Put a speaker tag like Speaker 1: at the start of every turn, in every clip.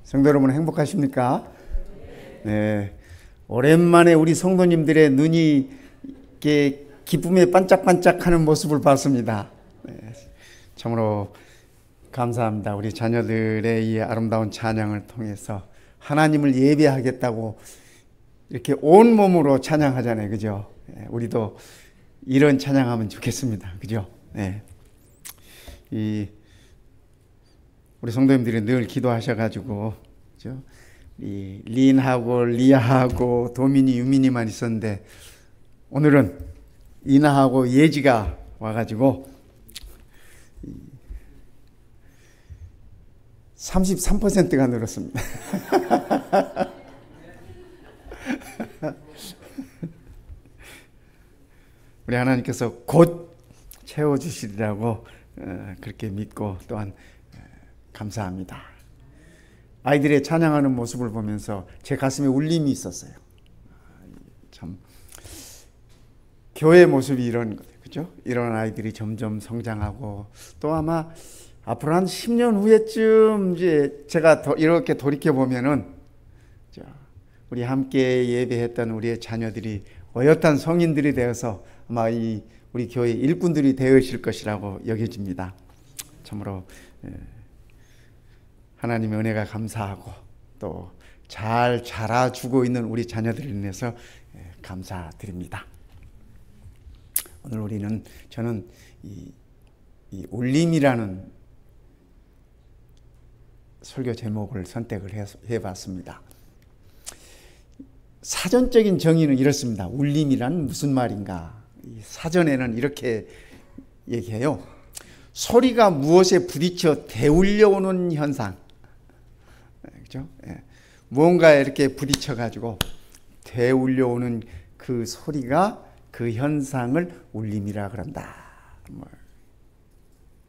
Speaker 1: 성도 여러분 행복하십니까? 네. 오랜만에 우리 성도님들의 눈이 이렇게 기쁨에 반짝반짝하는 모습을 봤습니다. 네. 참으로 감사합니다. 우리 자녀들의 이 아름다운 찬양을 통해서 하나님을 예배하겠다고 이렇게 온몸으로 찬양하잖아요. 그죠? 네. 우리도 이런 찬양하면 좋겠습니다. 그죠? 네. 우리 성도님들이 늘 기도하셔가지고, 그죠? 이 린하고 리아하고 도민이 유민이만 있었는데 오늘은 이나하고 예지가 와가지고 33%가 늘었습니다. 우리 하나님께서 곧 채워주시리라고 그렇게 믿고 또한 감사합니다. 아이들의 찬양하는 모습을 보면서 제 가슴에 울림이 있었어요. 참 교회 모습이 이런 거예요. 그죠? 이런 아이들이 점점 성장하고 또 아마 앞으로 한 10년 후에쯤 이제 제가 이렇게 돌이켜 보면은 우리 함께 예배했던 우리의 자녀들이 어엿한 성인들이 되어서 아마 우리 교회 일꾼들이 되으실 것이라고 여겨집니다. 참으로 하나님의 은혜가 감사하고 또 잘 자라주고 있는 우리 자녀들을 인해서 감사드립니다. 오늘 저는 이 울림이라는 설교 제목을 선택을 해봤습니다. 사전적인 정의는 이렇습니다. 울림이란 무슨 말인가? 사전에는 이렇게 얘기해요. 소리가 무엇에 부딪혀 대울려오는 현상. 그죠? 예. 무언가에 이렇게 부딪혀가지고 대울려오는 그 소리가 그 현상을 울림이라 그런다.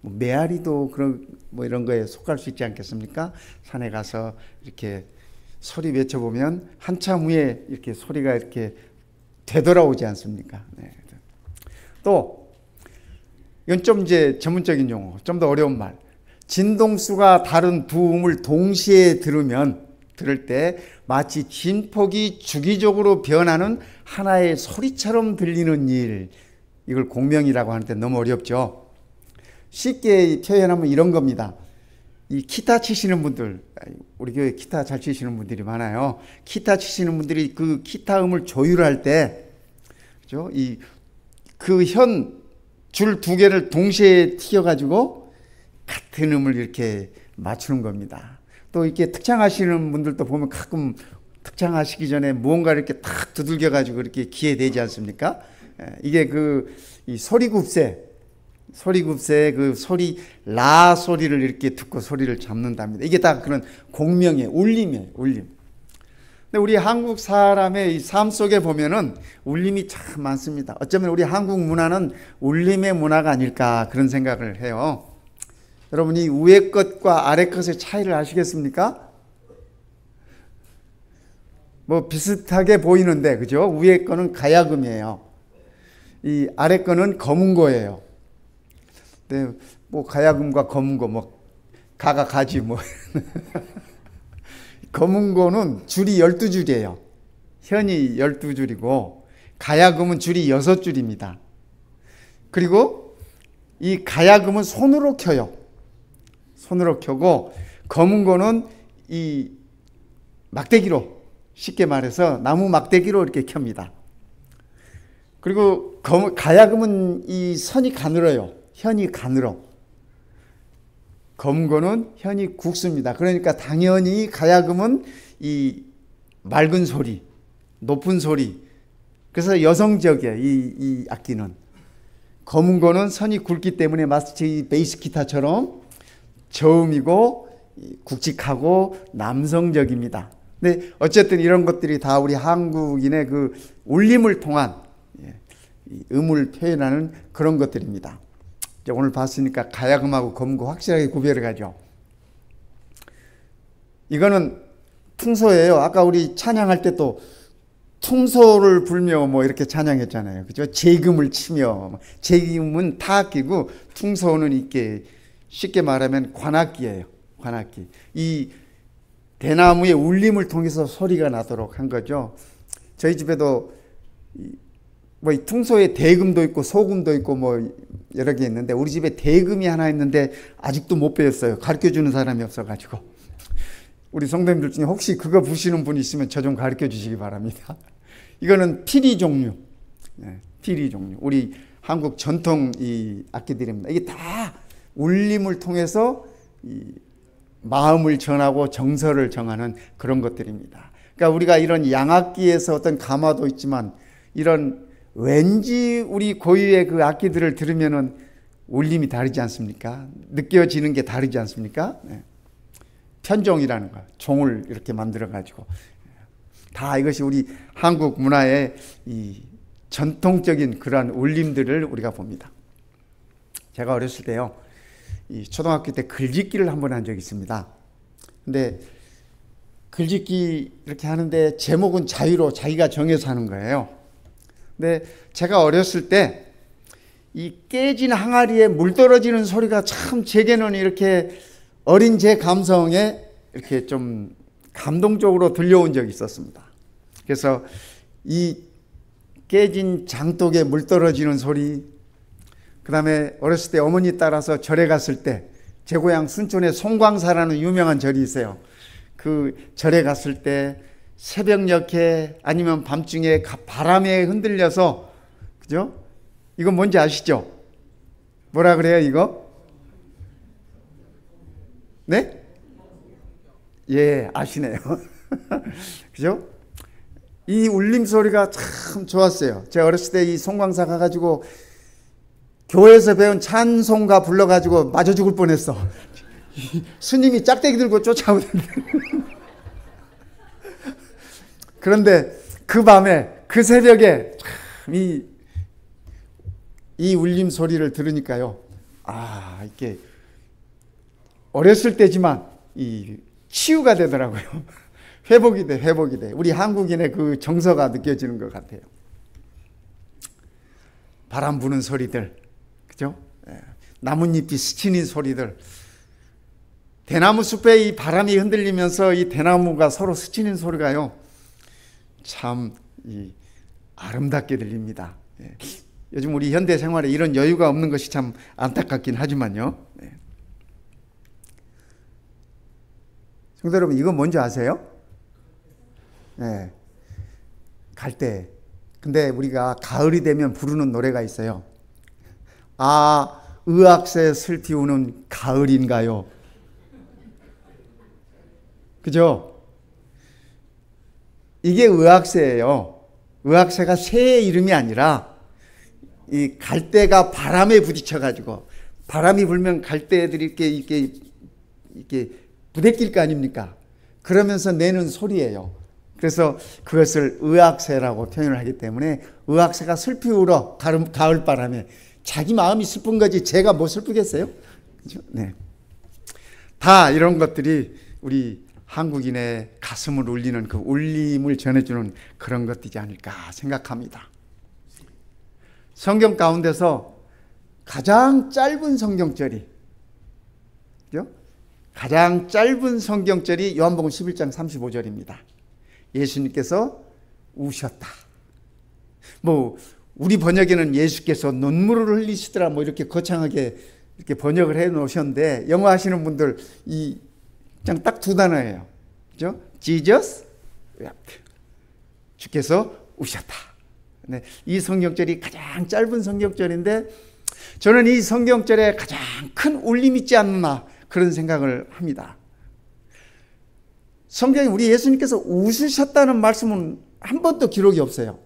Speaker 1: 메아리도 그런 이런 거에 속할 수 있지 않겠습니까? 산에 가서 이렇게 소리 외쳐보면 한참 후에 이렇게 소리가 이렇게 되돌아오지 않습니까? 네. 또 이건 좀 이제 전문적인 용어, 좀 더 어려운 말. 진동수가 다른 부음을 동시에 들을 때 마치 진폭이 주기적으로 변하는 하나의 소리처럼 들리는 일. 이걸 공명이라고 하는데 너무 어렵죠. 쉽게 표현하면 이런 겁니다. 이 기타 치시는 분들, 우리 교회 기타 잘 치시는 분들이 많아요. 기타 치시는 분들이 그 기타 음을 조율할 때, 그죠? 그 줄 두 개를 동시에 튀겨가지고 같은 음을 이렇게 맞추는 겁니다. 또 이렇게 특창하시는 분들도 보면 가끔 특창하시기 전에 무언가 이렇게 탁 두들겨가지고 이렇게 귀에 대지 않습니까? 이게 이 소리굽새 그 소리, 라 소리를 이렇게 듣고 소리를 잡는답니다. 이게 다 그런 공명의 울림이에요, 울림. 근데 우리 한국 사람의 이 삶 속에 보면은 울림이 참 많습니다. 어쩌면 우리 한국 문화는 울림의 문화가 아닐까 그런 생각을 해요. 여러분이 위에 것과 아래 것의 차이를 아시겠습니까? 비슷하게 보이는데, 그죠? 위에 거는 가야금이에요. 이 아래 거는 검은고예요. 네, 가야금과 검은고, 가가 가지, 검은고는 줄이 12줄이에요. 현이 12줄이고, 가야금은 줄이 6줄입니다. 그리고 이 가야금은 손으로 켜요. 손으로 켜고, 검은고는 이 막대기로, 쉽게 말해서 나무 막대기로 이렇게 켭니다. 그리고 가야금은 이 선이 가늘어요. 현이 가늘어. 검은고는 현이 굵습니다. 그러니까 당연히 가야금은 이 맑은 소리, 높은 소리. 그래서 여성적이에요. 이 악기는. 검은고는 선이 굵기 때문에 마치 베이스 기타처럼 저음이고 굵직하고 남성적입니다. 근데 어쨌든 이런 것들이 다 우리 한국인의 그 울림을 통한 음을 표현하는 그런 것들입니다. 오늘 봤으니까 가야금하고 검은고 확실하게 구별을 가죠. 이거는 퉁소예요. 아까 우리 찬양할 때 또 퉁소를 불며 이렇게 찬양했잖아요. 그죠? 제금을 치며. 제금은 타악기고 퉁소는 이렇게 쉽게 말하면 관악기예요. 관악기. 이 대나무의 울림을 통해서 소리가 나도록 한 거죠. 저희 집에도 뭐 이 퉁소에 대금도 있고 소금도 있고 뭐 여러 개 있는데 우리 집에 대금이 하나 있는데 아직도 못 배웠어요. 가르쳐주는 사람이 없어가지고. 우리 성도님들 중에 혹시 그거 부시는 분 있으면 저 좀 가르쳐 주시기 바랍니다. 이거는 피리 종류. 네, 피리 종류. 우리 한국 전통 이 악기들입니다. 이게 다 울림을 통해서 이 마음을 전하고 정서를 정하는 그런 것들입니다. 그러니까 우리가 이런 양악기에서 어떤 감화도 있지만 이런 왠지 우리 고유의 그 악기들을 들으면은 울림이 다르지 않습니까? 느껴지는 게 다르지 않습니까? 네. 편종이라는 거, 종을 이렇게 만들어 가지고 다 이것이 우리 한국 문화의 이 전통적인 그러한 울림들을 우리가 봅니다. 제가 어렸을 때요, 이 초등학교 때 글짓기를 한번 한 적이 있습니다. 근데 글짓기 이렇게 하는데 제목은 자유로 자기가 정해서 하는 거예요. 근데 제가 어렸을 때 이 깨진 항아리에 물 떨어지는 소리가 참 제게는 이렇게 어린 제 감성에 이렇게 좀 감동적으로 들려온 적이 있었습니다. 그래서 이 깨진 장독에 물 떨어지는 소리, 그 다음에 어렸을 때 어머니 따라서 절에 갔을 때 제 고향 순천에 송광사라는 유명한 절이 있어요. 그 절에 갔을 때 새벽녘에 아니면 밤중에 바람에 흔들려서, 그죠? 이건 뭔지 아시죠? 뭐라 그래요, 이거? 네? 예, 아시네요. 그죠? 이 울림 소리가 참 좋았어요. 제가 어렸을 때 이 송광사 가가지고 교회에서 배운 찬송가 불러가지고 맞아 죽을 뻔했어. 스님이 짝대기 들고 쫓아오는데. 그런데 그 밤에, 그 새벽에 참 이 울림 소리를 들으니까요. 아, 이게 어렸을 때지만 이 치유가 되더라고요. 회복이 돼, 회복이 돼. 우리 한국인의 그 정서가 느껴지는 것 같아요. 바람 부는 소리들, 그죠? 나뭇잎이 스치는 소리들. 대나무 숲에 이 바람이 흔들리면서 이 대나무가 서로 스치는 소리가요, 참 아름답게 들립니다. 요즘 우리 현대 생활에 이런 여유가 없는 것이 참 안타깝긴 하지만요. 성도 여러분, 이거 뭔지 아세요? 네, 갈대. 근데 우리가 가을이 되면 부르는 노래가 있어요. 아, 의악새 슬피 우는 가을인가요? 그죠? 이게 의악새예요. 의악새가 새의 이름이 아니라 이 갈대가 바람에 부딪혀가지고, 바람이 불면 갈대들이 이렇게 부대낄 거 아닙니까? 그러면서 내는 소리예요. 그래서 그것을 의악새라고 표현을 하기 때문에 의악새가 슬피 울어 가을 바람에. 자기 마음이 슬픈 거지 제가 뭐 슬프겠어요? 그죠? 네. 다 이런 것들이 우리 한국인의 가슴을 울리는 그 울림을 전해주는 그런 것이지 않을까 생각합니다. 성경 가운데서 가장 짧은 성경절이, 그죠? 가장 짧은 성경절이 요한복음 11장 35절입니다. 예수님께서 우셨다. 뭐 우리 번역에는 예수께서 눈물을 흘리시더라 뭐 이렇게 거창하게 이렇게 번역을 해 놓으셨는데, 영어 하시는 분들 이 그냥 딱 두 단어예요. 그죠? Jesus wept. 주께서 우셨다. 네, 이 성경절이 가장 짧은 성경절인데 저는 이 성경절에 가장 큰 울림이 있지 않나 그런 생각을 합니다. 성경에 우리 예수님께서 웃으셨다는 말씀은 한 번도 기록이 없어요.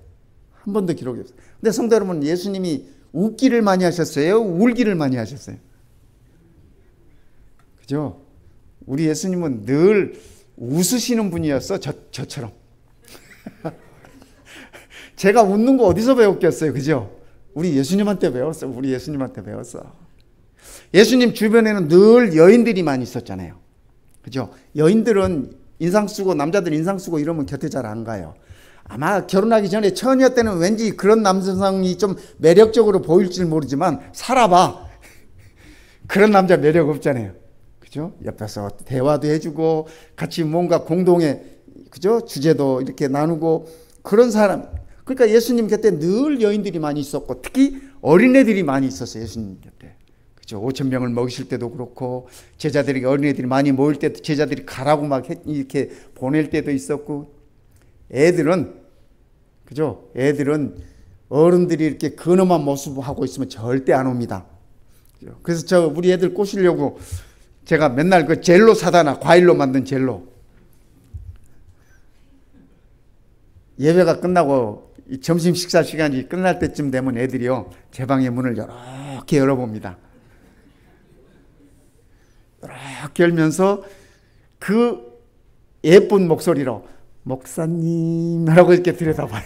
Speaker 1: 한 번도 기록이 없어요. 근데 성도 여러분, 예수님이 웃기를 많이 하셨어요? 울기를 많이 하셨어요? 그죠? 우리 예수님은 늘 웃으시는 분이었어. 저처럼. 제가 웃는 거 어디서 배웠겠어요? 그죠? 우리 예수님한테 배웠어. 우리 예수님한테 배웠어. 예수님 주변에는 늘 여인들이 많이 있었잖아요. 그죠? 여인들은 인상 쓰고, 남자들 인상 쓰고 이러면 곁에 잘 안 가요. 아마 결혼하기 전에 처녀 때는 왠지 그런 남성이 좀 매력적으로 보일지 모르지만 살아봐. 그런 남자 매력 없잖아요. 그죠? 옆에서 대화도 해주고 같이 뭔가 공동의 그죠? 주제도 이렇게 나누고 그런 사람. 그러니까 예수님 곁에 늘 여인들이 많이 있었고 특히 어린애들이 많이 있었어요. 예수님 곁에. 그죠? 5,000명을 먹이실 때도 그렇고 제자들에게 어린애들이 많이 모일 때도 제자들이 가라고 막 이렇게 보낼 때도 있었고 애들은 그죠? 애들은 어른들이 이렇게 근엄한 모습하고 있으면 절대 안 옵니다. 그래서 우리 애들 꼬시려고 제가 맨날 그 젤로 사다 놔. 과일로 만든 젤로. 예배가 끝나고 점심 식사 시간이 끝날 때쯤 되면 애들이요 제 방의 문을 이렇게 열어봅니다. 이렇게 열면서 그 예쁜 목소리로 목사님 하라고 이렇게 들여다봐요.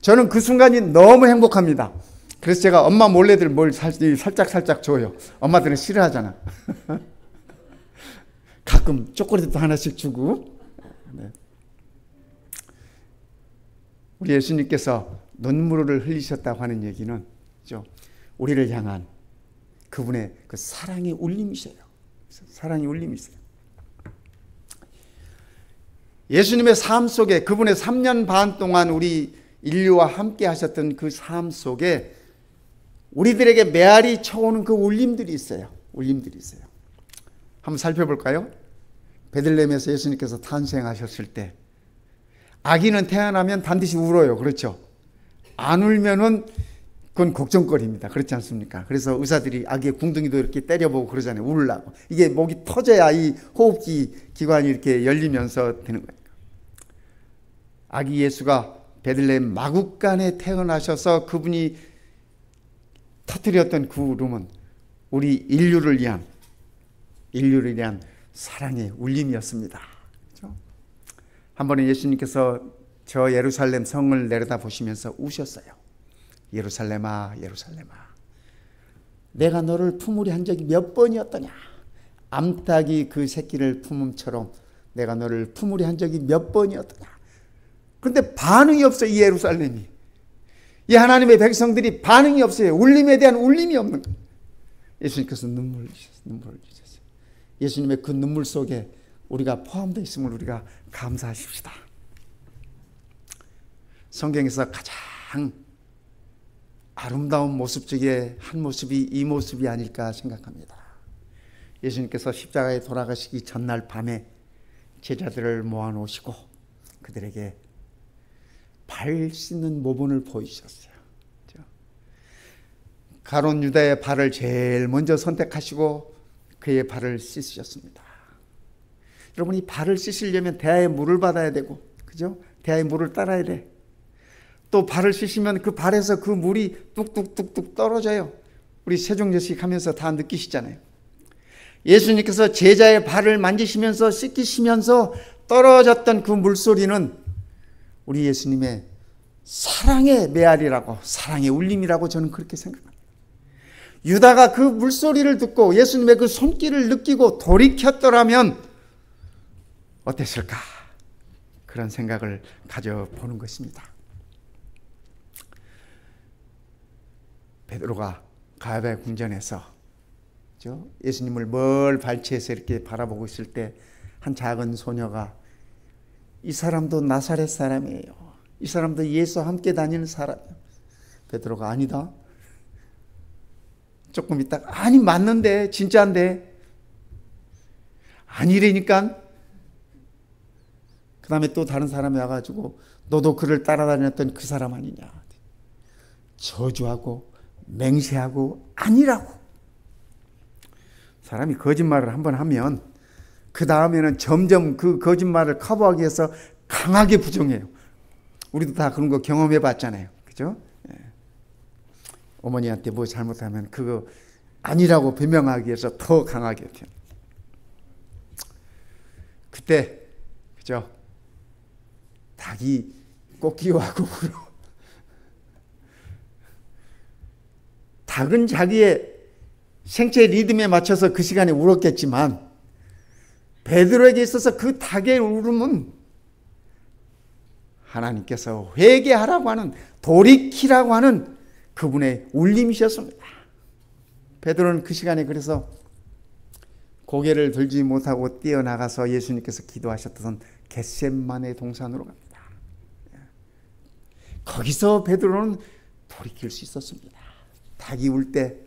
Speaker 1: 저는 그 순간이 너무 행복합니다. 그래서 제가 엄마 몰래들 뭘 살짝 줘요. 엄마들은 싫어하잖아. 가끔 초콜릿도 하나씩 주고. 네. 우리 예수님께서 눈물을 흘리셨다고 하는 얘기는 우리를 향한 그분의 그 사랑의 울림이세요. 사랑의 울림이세요. 예수님의 삶 속에 그분의 3년 반 동안 우리 인류와 함께 하셨던 그 삶 속에 우리들에게 메아리 쳐오는 그 울림들이 있어요. 울림들이 있어요. 한번 살펴볼까요? 베들레헴에서 예수님께서 탄생하셨을 때 아기는 태어나면 반드시 울어요. 그렇죠? 안 울면은 그건 걱정거리입니다. 그렇지 않습니까? 그래서 의사들이 아기의 궁둥이도 이렇게 때려보고 그러잖아요. 울라고. 이게 목이 터져야 이 호흡기 기관이 이렇게 열리면서 되는 거예요. 아기 예수가 베들레헴 마국간에 태어나셔서 그분이 터뜨렸던 그 울음은 우리 인류를 위한 사랑의 울림이었습니다. 그렇죠? 한 번은 예수님께서 저 예루살렘 성을 내려다 보시면서 우셨어요. 예루살렘아 예루살렘아 내가 너를 품으려 한 적이 몇 번이었더냐. 암탉이 그 새끼를 품음처럼 내가 너를 품으려 한 적이 몇 번이었더냐. 그런데 반응이 없어요. 이 예루살렘이. 이 하나님의 백성들이 반응이 없어요. 울림에 대한 울림이 없는 거예요. 예수님께서 눈물을 흘리셨어요. 예수님의 그 눈물 속에 우리가 포함되어 있음을 우리가 감사하십시다. 성경에서 가장 아름다운 모습 중에 한 모습이 이 모습이 아닐까 생각합니다. 예수님께서 십자가에 돌아가시기 전날 밤에 제자들을 모아놓으시고 그들에게 발 씻는 모본을 보이셨어요. 가룟 유다의 발을 제일 먼저 선택하시고 그의 발을 씻으셨습니다. 여러분, 이 발을 씻으려면 대야의 물을 받아야 되고, 그죠? 대야의 물을 따라야 돼. 또 발을 씻으면 그 발에서 그 물이 뚝뚝뚝뚝 떨어져요. 우리 세종여식 하면서 다 느끼시잖아요. 예수님께서 제자의 발을 만지시면서 씻기시면서 떨어졌던 그 물소리는 우리 예수님의 사랑의 메아리라고, 사랑의 울림이라고 저는 그렇게 생각합니다. 유다가 그 물소리를 듣고 예수님의 그 손길을 느끼고 돌이켰더라면 어땠을까? 그런 생각을 가져보는 것입니다. 베드로가 가야바의 궁전에서 예수님을 멀 발치에서 이렇게 바라보고 있을 때 한 작은 소녀가 이 사람도 나사렛 사람이에요. 이 사람도 예수와 함께 다니는 사람이에요. 베드로가 아니다. 조금 있다가 아니 맞는데 진짜인데 아니래니까 그 다음에 또 다른 사람이 와가지고 너도 그를 따라다녔던 그 사람 아니냐. 저주하고 맹세하고 아니라고. 사람이 거짓말을 한번 하면 그 다음에는 점점 그 거짓말을 커버하기 위해서 강하게 부정해요. 우리도 다 그런 거 경험해 봤잖아요. 그죠? 예. 어머니한테 뭐 잘못하면 그거 아니라고 변명하기 위해서 더 강하게 해요. 그때 그죠? 닭이 꽃기와하고 울어. 닭은 자기의 생체 리듬에 맞춰서 그 시간에 울었겠지만 베드로에게 있어서 그 닭의 울음은 하나님께서 회개하라고 하는, 돌이키라고 하는 그분의 울림이셨습니다. 베드로는 그 시간에 그래서 고개를 들지 못하고 뛰어나가서 예수님께서 기도하셨던 겟셋마네 동산으로 갑니다. 거기서 베드로는 돌이킬 수 있었습니다. 닭이 울 때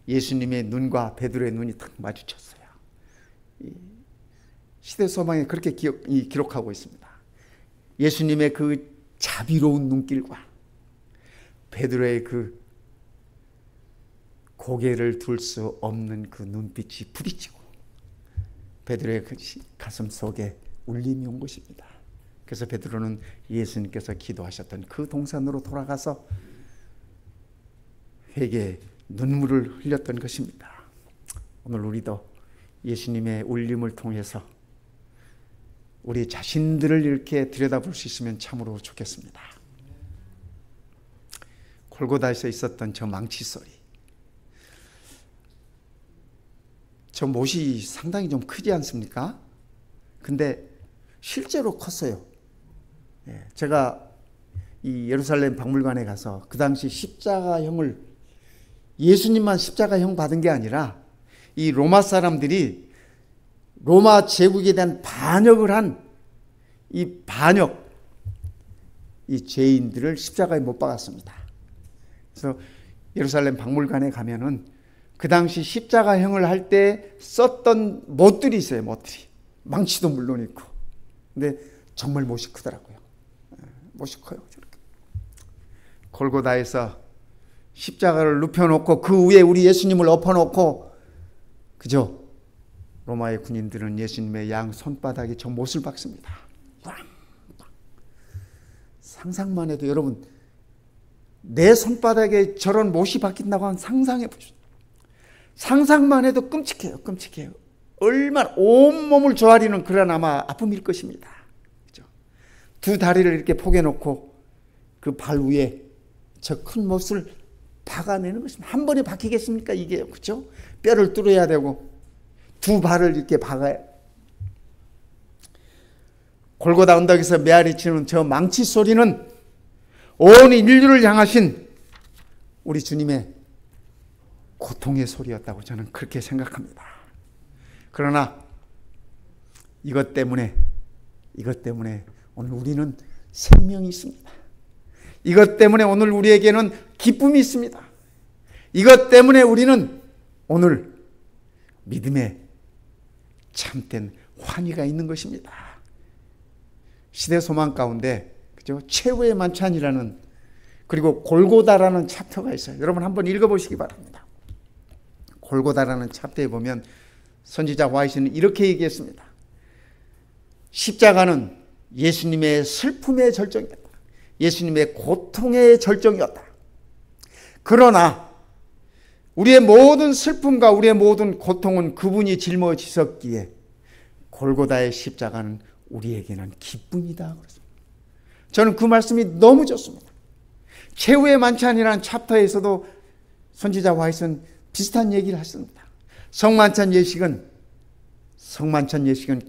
Speaker 1: 예수님의 눈과 베드로의 눈이 딱 마주쳤어요. 시대서방에 그렇게 기록하고 있습니다. 예수님의 그 자비로운 눈길과 베드로의 그 고개를 둘 수 없는 그 눈빛이 부딪히고 베드로의 그 가슴 속에 울림이 온 것입니다. 그래서 베드로는 예수님께서 기도하셨던 그 동산으로 돌아가서 회개의 눈물을 흘렸던 것입니다. 오늘 우리도 예수님의 울림을 통해서 우리 자신들을 이렇게 들여다볼 수 있으면 참으로 좋겠습니다. 골고다에서 있었던 저 망치 소리, 저 못이 상당히 좀 크지 않습니까? 근데 실제로 컸어요. 제가 이 예루살렘 박물관에 가서 그 당시 십자가형을 예수님만 십자가형 받은 게 아니라 이 로마 사람들이 로마 제국에 대한 반역을 한 이 죄인들을 십자가에 못 박았습니다. 그래서 예루살렘 박물관에 가면은 그 당시 십자가형을 할 때 썼던 못들이 있어요. 못들이. 망치도 물론 있고. 근데 정말 못이 크더라고요. 못이 커요. 저렇게. 골고다에서 십자가를 눕혀놓고 그 위에 우리 예수님을 엎어놓고, 그죠? 로마의 군인들은 예수님의 양 손바닥에 저 못을 박습니다. 상상만 해도 여러분, 내 손바닥에 저런 못이 박힌다고 하면 상상해 보십시오. 상상만 해도 끔찍해요. 끔찍해요. 얼마나 온몸을 조아리는 그런 아마 아픔일 것입니다. 그죠? 두 다리를 이렇게 포개놓고 그 발 위에 저 큰 못을 박아내는 것입니다. 한 번에 박히겠습니까? 이게, 그죠? 뼈를 뚫어야 되고 두 발을 이렇게 박아야. 골고다 언덕에서 메아리치는 저 망치 소리는 온 인류를 향하신 우리 주님의 고통의 소리였다고 저는 그렇게 생각합니다. 그러나 이것 때문에 오늘 우리는 생명이 있습니다. 이것 때문에 오늘 우리에게는 기쁨이 있습니다. 이것 때문에 우리는 오늘 믿음의 참된 환희가 있는 것입니다. 시대 소망 가운데, 그죠? 최후의 만찬이라는, 그리고 골고다라는 챕터가 있어요. 여러분 한번 읽어보시기 바랍니다. 골고다라는 챕터에 보면 선지자 와이스는 이렇게 얘기했습니다. 십자가는 예수님의 슬픔의 절정이었다. 예수님의 고통의 절정이었다. 그러나 우리의 모든 슬픔과 우리의 모든 고통은 그분이 짊어지셨기에 골고다의 십자가는 우리에게는 기쁨이다. 저는 그 말씀이 너무 좋습니다. 최후의 만찬이라는 챕터에서도 선지자 와이스는 비슷한 얘기를 하십니다. 성만찬 예식은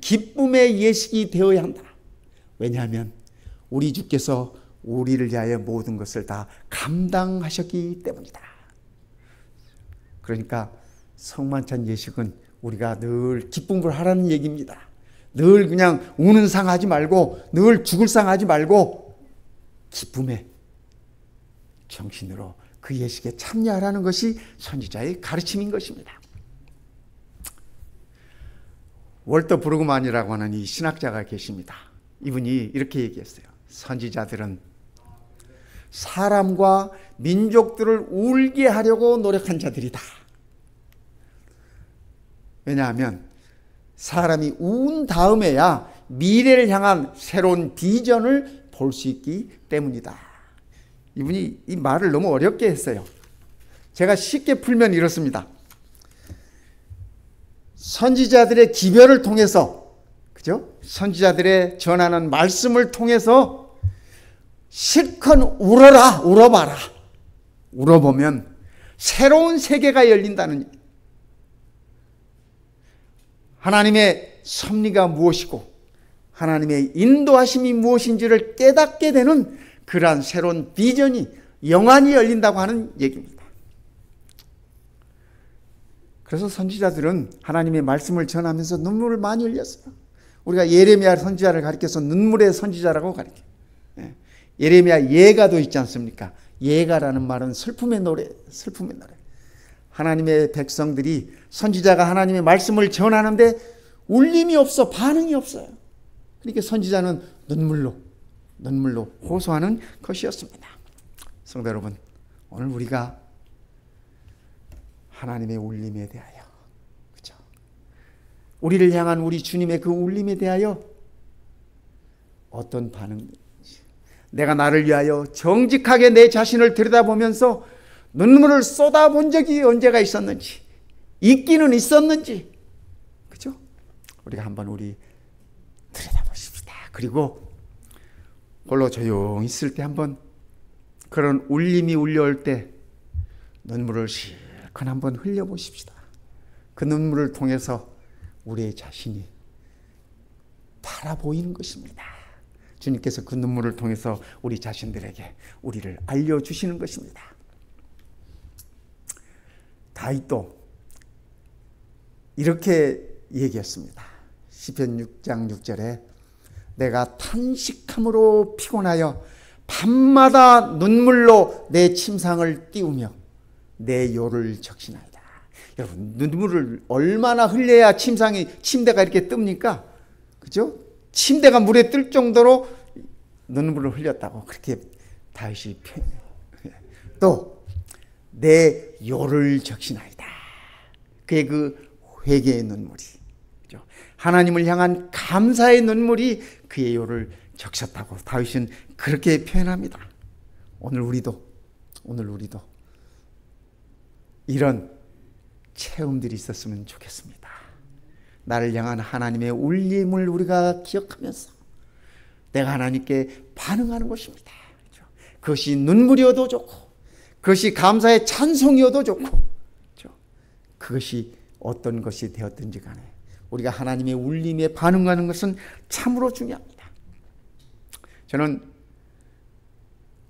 Speaker 1: 기쁨의 예식이 되어야 한다. 왜냐하면 우리 주께서 우리를 위하여 모든 것을 다 감당하셨기 때문이다. 그러니까 성만찬 예식은 우리가 늘 기쁨을 하라는 얘기입니다. 늘 그냥 우는 상 하지 말고, 늘 죽을 상 하지 말고 기쁨의 정신으로 그 예식에 참여하라는 것이 선지자의 가르침인 것입니다. 월터 브루그만이라고 하는 이 신학자가 계십니다. 이분이 이렇게 얘기했어요. 선지자들은 사람과 민족들을 울게 하려고 노력한 자들이다. 왜냐하면 사람이 운 다음에야 미래를 향한 새로운 비전을 볼 수 있기 때문이다. 이분이 이 말을 너무 어렵게 했어요. 제가 쉽게 풀면 이렇습니다. 선지자들의 기별을 통해서, 그죠? 선지자들의 전하는 말씀을 통해서 실컷 울어라, 울어봐라. 울어보면 새로운 세계가 열린다는, 하나님의 섭리가 무엇이고 하나님의 인도하심이 무엇인지를 깨닫게 되는 그러한 새로운 비전이, 영안이 열린다고 하는 얘기입니다. 그래서 선지자들은 하나님의 말씀을 전하면서 눈물을 많이 흘렸어요. 우리가 예레미야 선지자를 가리켜서 눈물의 선지자라고 가리켜요. 예레미야 예가도 있지 않습니까? 예가라는 말은 슬픔의 노래, 슬픔의 노래. 하나님의 백성들이 선지자가 하나님의 말씀을 전하는데 울림이 없어, 반응이 없어요. 그러니까 선지자는 눈물로 호소하는 것이었습니다. 성도 여러분, 오늘 우리가 하나님의 울림에 대하여, 그죠? 우리를 향한 우리 주님의 그 울림에 대하여 어떤 반응인지, 내가 나를 위하여 정직하게 내 자신을 들여다보면서 눈물을 쏟아본 적이 언제가 있었는지, 있기는 있었는지, 그죠? 우리가 한번 우리 들여다보십시다. 그리고 홀로 조용히 있을 때 한번 그런 울림이 울려올 때 눈물을 실컷 한번 흘려보십시다. 그 눈물을 통해서 우리의 자신이 바라보이는 것입니다. 주님께서 그 눈물을 통해서 우리 자신들에게 우리를 알려주시는 것입니다. 다윗도 이렇게 얘기했습니다. 시편 6장 6절에 내가 탄식함으로 피곤하여 밤마다 눈물로 내 침상을 띄우며 내 요를 적시나이다. 여러분, 눈물을 얼마나 흘려야 침대가 이렇게 뜹니까? 그죠? 침대가 물에 뜰 정도로 눈물을 흘렸다고 그렇게 다윗이 표현해요. 또 내 요를 적시나이다. 그의 그 회개의 눈물이, 그죠? 하나님을 향한 감사의 눈물이 그의 요를 적셨다고 다윗은 그렇게 표현합니다. 오늘 우리도 이런 체험들이 있었으면 좋겠습니다. 나를 향한 하나님의 울림을 우리가 기억하면서 내가 하나님께 반응하는 것입니다. 그렇죠? 그것이 눈물이어도 좋고, 그것이 감사의 찬송이어도 좋고, 그렇죠? 그것이 어떤 것이 되었든지 간에 우리가 하나님의 울림에 반응하는 것은 참으로 중요합니다. 저는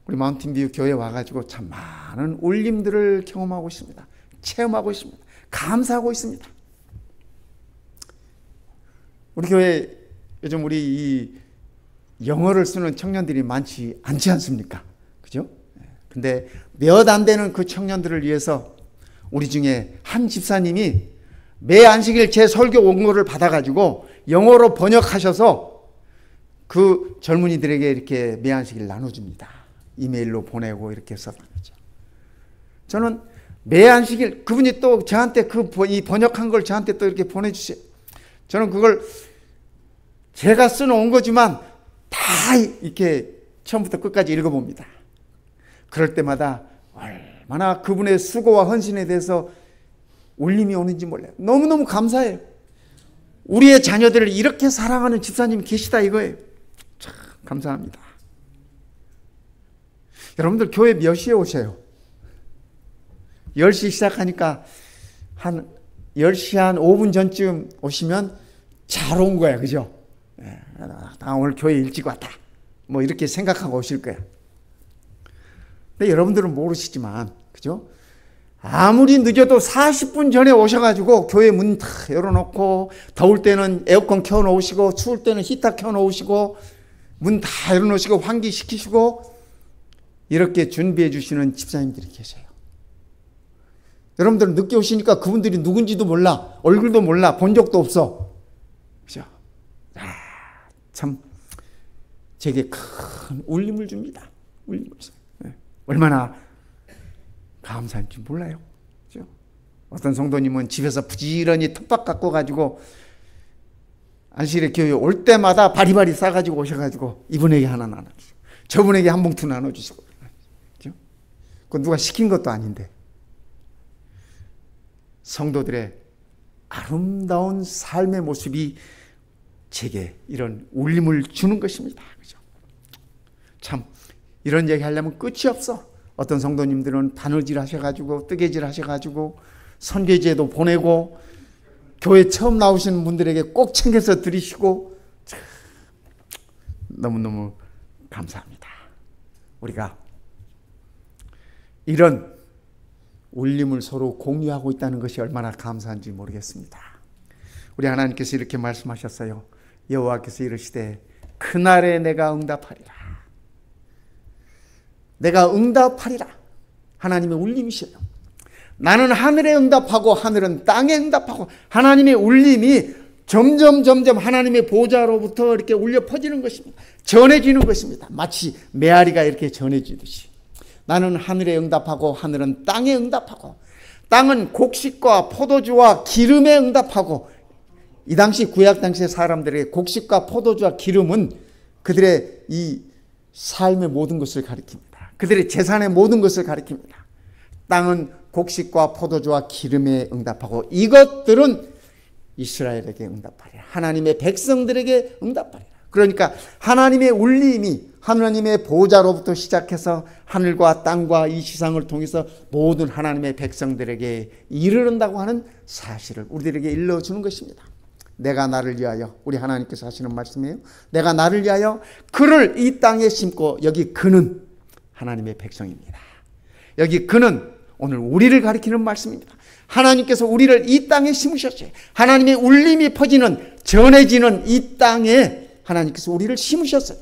Speaker 1: 우리 마운틴뷰 교회에 와가지고 참 많은 울림들을 경험하고 있습니다. 체험하고 있습니다. 감사하고 있습니다. 우리 교회 요즘 우리 이 영어를 쓰는 청년들이 많지 않지 않습니까? 그죠? 근데 몇 안 되는 그 청년들을 위해서 우리 중에 한 집사님이 매 안식일 제 설교 원고를 받아가지고 영어로 번역하셔서 그 젊은이들에게 이렇게 매 안식일 나눠줍니다. 이메일로 보내고 이렇게 해서 나누죠. 저는 매 안식일 그분이 또 저한테 이 번역한 걸 저한테 또 이렇게 보내주세요. 저는 그걸 제가 써놓은 거지만 다 이렇게 처음부터 끝까지 읽어봅니다. 그럴 때마다 얼마나 그분의 수고와 헌신에 대해서 울림이 오는지 몰라요. 너무너무 감사해요. 우리의 자녀들을 이렇게 사랑하는 집사님이 계시다 이거예요. 참 감사합니다. 여러분들 교회 몇 시에 오세요? 10시 시작하니까 한 10시 한 5분 전쯤 오시면 잘 온 거야. 그죠? 나 오늘 교회 일찍 왔다. 뭐 이렇게 생각하고 오실 거야. 근데 여러분들은 모르시지만, 그죠? 아무리 늦어도 40분 전에 오셔가지고 교회 문 다 열어놓고, 더울 때는 에어컨 켜놓으시고, 추울 때는 히터 켜놓으시고, 문 다 열어놓으시고, 환기시키시고, 이렇게 준비해 주시는 집사님들이 계세요. 여러분들은 늦게 오시니까 그분들이 누군지도 몰라, 얼굴도 몰라, 본 적도 없어. 그죠? 참, 제게 큰 울림을 줍니다. 울림을 줍니다. 얼마나 감사한지 몰라요. 그죠? 어떤 성도님은 집에서 부지런히 텃밭 갖고 가지고 안식일에 교회 올 때마다 바리바리 싸가지고 오셔가지고 이분에게 하나 나눠주시고 저분에게 한 봉투 나눠주시고, 그죠? 그건 누가 시킨 것도 아닌데 성도들의 아름다운 삶의 모습이 제게 이런 울림을 주는 것입니다. 그죠? 참 이런 얘기 하려면 끝이 없어. 어떤 성도님들은 바느질 하셔가지고 뜨개질 하셔가지고 선교제도 보내고 교회 처음 나오시는 분들에게 꼭 챙겨서 드리시고 참 너무너무 감사합니다. 우리가 이런 울림을 서로 공유하고 있다는 것이 얼마나 감사한지 모르겠습니다. 우리 하나님께서 이렇게 말씀하셨어요. 여호와께서 이르시되 그날에 내가 응답하리라. 내가 응답하리라. 하나님의 울림이셔요. 나는 하늘에 응답하고 하늘은 땅에 응답하고, 하나님의 울림이 점점 하나님의 보좌로부터 이렇게 울려 퍼지는 것입니다. 전해지는 것입니다. 마치 메아리가 이렇게 전해지듯이. 나는 하늘에 응답하고 하늘은 땅에 응답하고, 땅은 곡식과 포도주와 기름에 응답하고, 이 당시 구약 당시의 사람들의 곡식과 포도주와 기름은 그들의 이 삶의 모든 것을 가리킵니다. 그들의 재산의 모든 것을 가리킵니다. 땅은 곡식과 포도주와 기름에 응답하고, 이것들은 이스라엘에게 응답하리라. 하나님의 백성들에게 응답하리라. 그러니까 하나님의 울림이 하나님의 보좌로부터 시작해서 하늘과 땅과 이 세상을 통해서 모든 하나님의 백성들에게 이르른다고 하는 사실을 우리들에게 일러주는 것입니다. 내가 나를 위하여, 우리 하나님께서 하시는 말씀이에요. 내가 나를 위하여 그를 이 땅에 심고, 여기 그는 하나님의 백성입니다. 여기 그는 오늘 우리를 가리키는 말씀입니다. 하나님께서 우리를 이 땅에 심으셨어요. 하나님의 울림이 퍼지는, 전해지는 이 땅에 하나님께서 우리를 심으셨어요.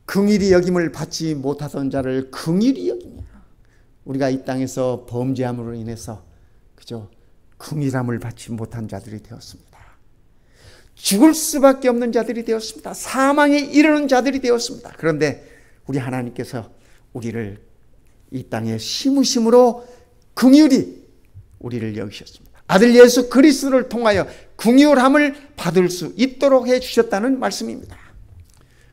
Speaker 1: 긍휼히 여김을 받지 못하던 자를 긍휼히 여기며, 우리가 이 땅에서 범죄함으로 인해서 그죠, 긍휼함을 받지 못한 자들이 되었습니다. 죽을 수밖에 없는 자들이 되었습니다. 사망에 이르는 자들이 되었습니다. 그런데 우리 하나님께서 우리를 이 땅에 심으심으로 긍휼히 우리를 여기셨습니다. 아들 예수 그리스도를 통하여 긍휼함을 받을 수 있도록 해주셨다는 말씀입니다.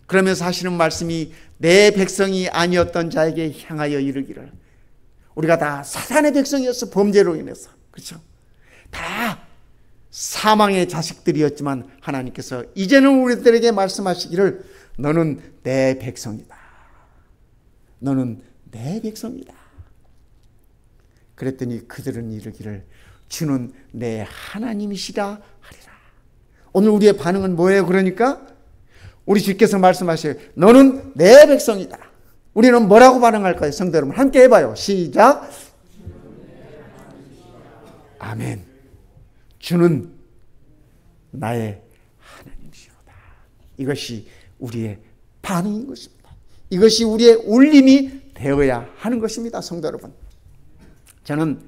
Speaker 1: 그러면서 하시는 말씀이 내 백성이 아니었던 자에게 향하여 이르기를, 우리가 다 사단의 백성이었어. 범죄로 인해서. 그렇죠? 다 사망의 자식들이었지만 하나님께서 이제는 우리들에게 말씀하시기를 너는 내 백성이다. 너는 내 백성이다. 그랬더니 그들은 이르기를 주는 내 하나님이시라 하리라. 오늘 우리의 반응은 뭐예요? 그러니까 우리 주께서 말씀하셔요. 너는 내 백성이다. 우리는 뭐라고 반응할까요? 성도 여러분 함께 해봐요. 시작. 아멘. 주는 나의 하나님이시로다. 이것이 우리의 반응인 것입니다. 이것이 우리의 울림이 되어야 하는 것입니다. 성도 여러분, 저는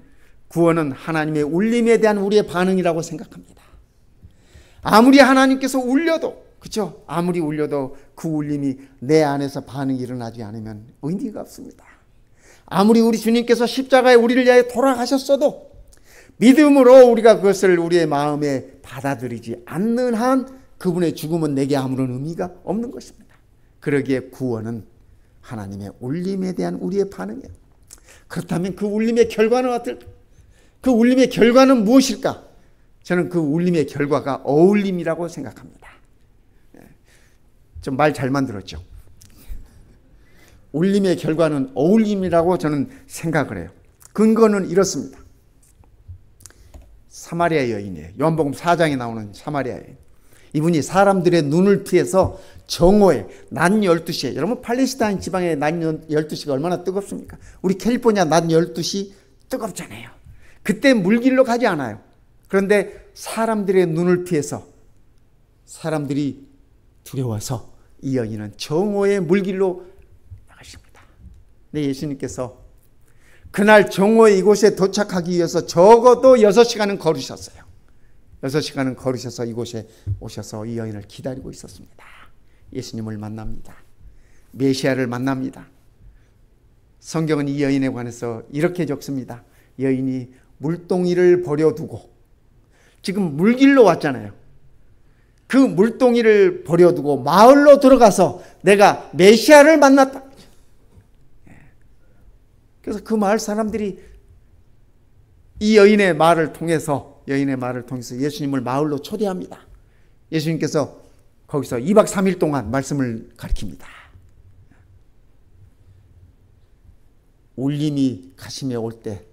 Speaker 1: 구원은 하나님의 울림에 대한 우리의 반응이라고 생각합니다. 아무리 하나님께서 울려도, 그렇죠? 아무리 울려도 그 울림이 내 안에서 반응이 일어나지 않으면 의미가 없습니다. 아무리 우리 주님께서 십자가에 우리를 위하여 돌아가셨어도 믿음으로 우리가 그것을 우리의 마음에 받아들이지 않는 한 그분의 죽음은 내게 아무런 의미가 없는 것입니다. 그러기에 구원은 하나님의 울림에 대한 우리의 반응이에요. 그렇다면 그 울림의 결과는 어떨까? 그 울림의 결과는 무엇일까? 저는 그 울림의 결과가 어울림이라고 생각합니다. 좀 말 잘 만들었죠? 울림의 결과는 어울림이라고 저는 생각을 해요. 근거는 이렇습니다. 사마리아 여인이에요. 요한복음 4장에 나오는 사마리아 여인. 이분이 사람들의 눈을 피해서 정오에 낮 12시에, 여러분 팔레스타인 지방의 낮 12시가 얼마나 뜨겁습니까? 우리 캘리포니아 낮 12시 뜨겁잖아요. 그때 물길로 가지 않아요. 그런데 사람들의 눈을 피해서, 사람들이 두려워서 이 여인은 정오의 물길로 나가십니다. 근데 예수님께서 그날 정오에 이곳에 도착하기 위해서 적어도 6시간은 걸으셨어요. 6시간은 걸으셔서 이곳에 오셔서 이 여인을 기다리고 있었습니다. 예수님을 만납니다. 메시아를 만납니다. 성경은 이 여인에 관해서 이렇게 적습니다. 여인이 물동이를 버려두고, 지금 물길로 왔잖아요. 그 물동이를 버려두고 마을로 들어가서 내가 메시아를 만났다. 그래서 그 마을 사람들이 이 여인의 말을 통해서 예수님을 마을로 초대합니다. 예수님께서 거기서 2박 3일 동안 말씀을 가르칩니다. 울림이 가심에 올 때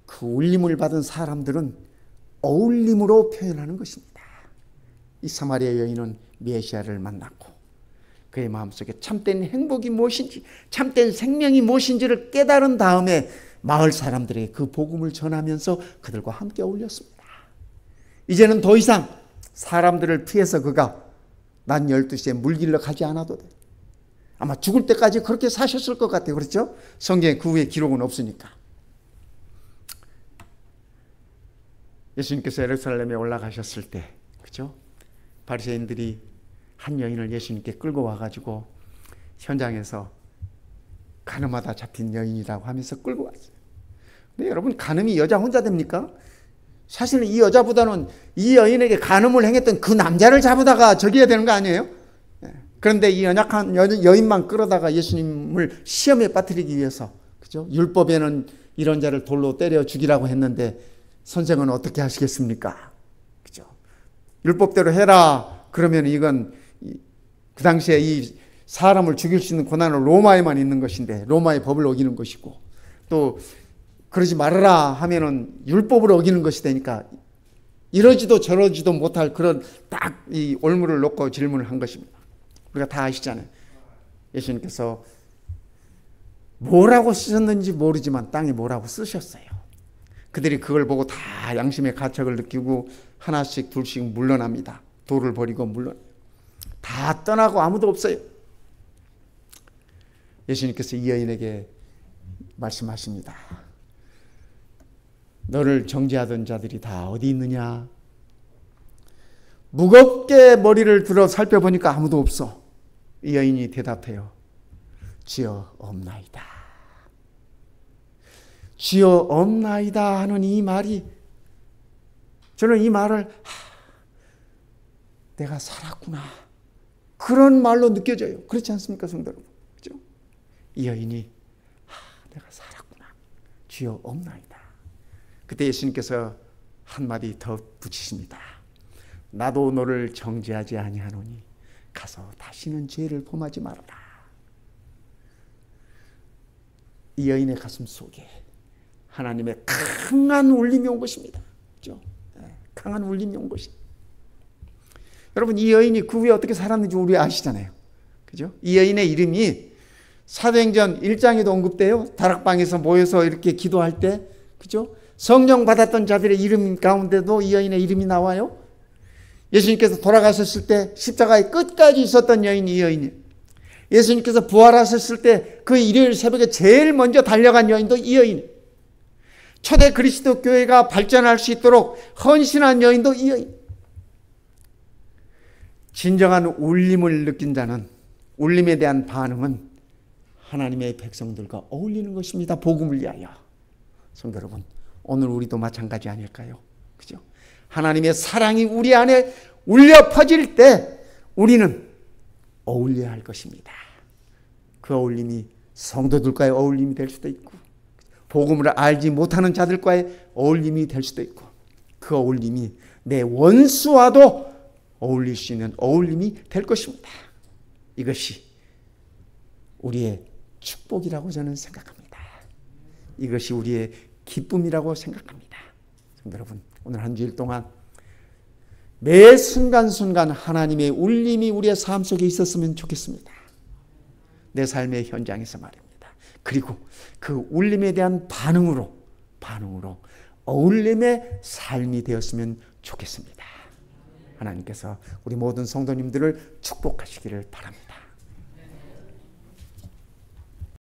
Speaker 1: 그 울림을 받은 사람들은 어울림으로 표현하는 것입니다. 이 사마리아 여인은 메시아를 만났고 그의 마음속에 참된 행복이 무엇인지, 참된 생명이 무엇인지를 깨달은 다음에 마을 사람들에게 그 복음을 전하면서 그들과 함께 어울렸습니다. 이제는 더 이상 사람들을 피해서 그가 낮 12시에 물길로 가지 않아도 돼. 아마 죽을 때까지 그렇게 사셨을 것 같아요. 그렇죠? 성경에 그 후에 기록은 없으니까. 예수님께서 예루살렘에 올라가셨을 때, 그죠? 바리새인들이 한 여인을 예수님께 끌고 와가지고 현장에서 간음하다 잡힌 여인이라고 하면서 끌고 왔어요. 근데 여러분, 간음이 여자 혼자 됩니까? 사실은 이 여자보다는 이 여인에게 간음을 행했던 그 남자를 잡으다가 저기야 되는 거 아니에요? 그런데 이 연약한 여인만 끌어다가 예수님을 시험에 빠뜨리기 위해서, 그죠? 율법에는 이런 자를 돌로 때려 죽이라고 했는데 선생은 어떻게 하시겠습니까? 그죠? 율법대로 해라. 그러면 이건 그 당시에 이 사람을 죽일 수 있는 권한은 로마에만 있는 것인데 로마의 법을 어기는 것이고, 또 그러지 말아라 하면은 율법을 어기는 것이 되니까 이러지도 저러지도 못할 그런 딱 이 올무를 놓고 질문을 한 것입니다. 우리가 다 아시잖아요. 예수님께서 뭐라고 쓰셨는지 모르지만 땅에 뭐라고 쓰셨어요. 그들이 그걸 보고 다 양심의 가책을 느끼고 하나씩 둘씩 물러납니다. 돌을 버리고 다 떠나고 아무도 없어요. 예수님께서 이 여인에게 말씀하십니다. 너를 정죄하던 자들이 다 어디 있느냐? 무겁게 머리를 들어 살펴보니까 아무도 없어. 이 여인이 대답해요. 주여 없나이다. 주여 없나이다 하는 이 말이, 저는 이 말을 내가 살았구나, 그런 말로 느껴져요. 그렇지 않습니까, 성도 여러분? 그죠? 이 여인이 내가 살았구나, 주여 없나이다. 그때 예수님께서 한마디 더 붙이십니다. 나도 너를 정죄하지 아니하노니 가서 다시는 죄를 범하지 말아라. 이 여인의 가슴 속에 하나님의 강한 울림이 온 것입니다. 그죠? 강한 울림이 온 것입니다. 여러분, 이 여인이 그 후에 어떻게 살았는지 우리 아시잖아요. 그죠? 이 여인의 이름이 사도행전 1장에도 언급돼요. 다락방에서 모여서 이렇게 기도할 때, 그죠? 성령 받았던 자들의 이름 가운데도 이 여인의 이름이 나와요. 예수님께서 돌아가셨을 때 십자가의 끝까지 있었던 여인이 이 여인이에요. 예수님께서 부활하셨을 때 그 일요일 새벽에 제일 먼저 달려간 여인도 이 여인이에요. 초대 그리스도 교회가 발전할 수 있도록 헌신한 여인도 이 여인. 진정한 울림을 느낀 자는, 울림에 대한 반응은 하나님의 백성들과 어울리는 것입니다. 복음을 위하여. 성도 여러분, 오늘 우리도 마찬가지 아닐까요? 그죠? 하나님의 사랑이 우리 안에 울려 퍼질 때 우리는 어울려야 할 것입니다. 그 어울림이 성도들과의 어울림이 될 수도 있고, 복음을 알지 못하는 자들과의 어울림이 될 수도 있고, 그 어울림이 내 원수와도 어울릴 수 있는 어울림이 될 것입니다. 이것이 우리의 축복이라고 저는 생각합니다. 이것이 우리의 기쁨이라고 생각합니다. 여러분, 오늘 한 주일 동안 매 순간순간 하나님의 울림이 우리의 삶 속에 있었으면 좋겠습니다. 내 삶의 현장에서 말입니다. 그리고 그 울림에 대한 반응으로 어울림의 삶이 되었으면 좋겠습니다. 하나님께서 우리 모든 성도님들을 축복하시기를 바랍니다.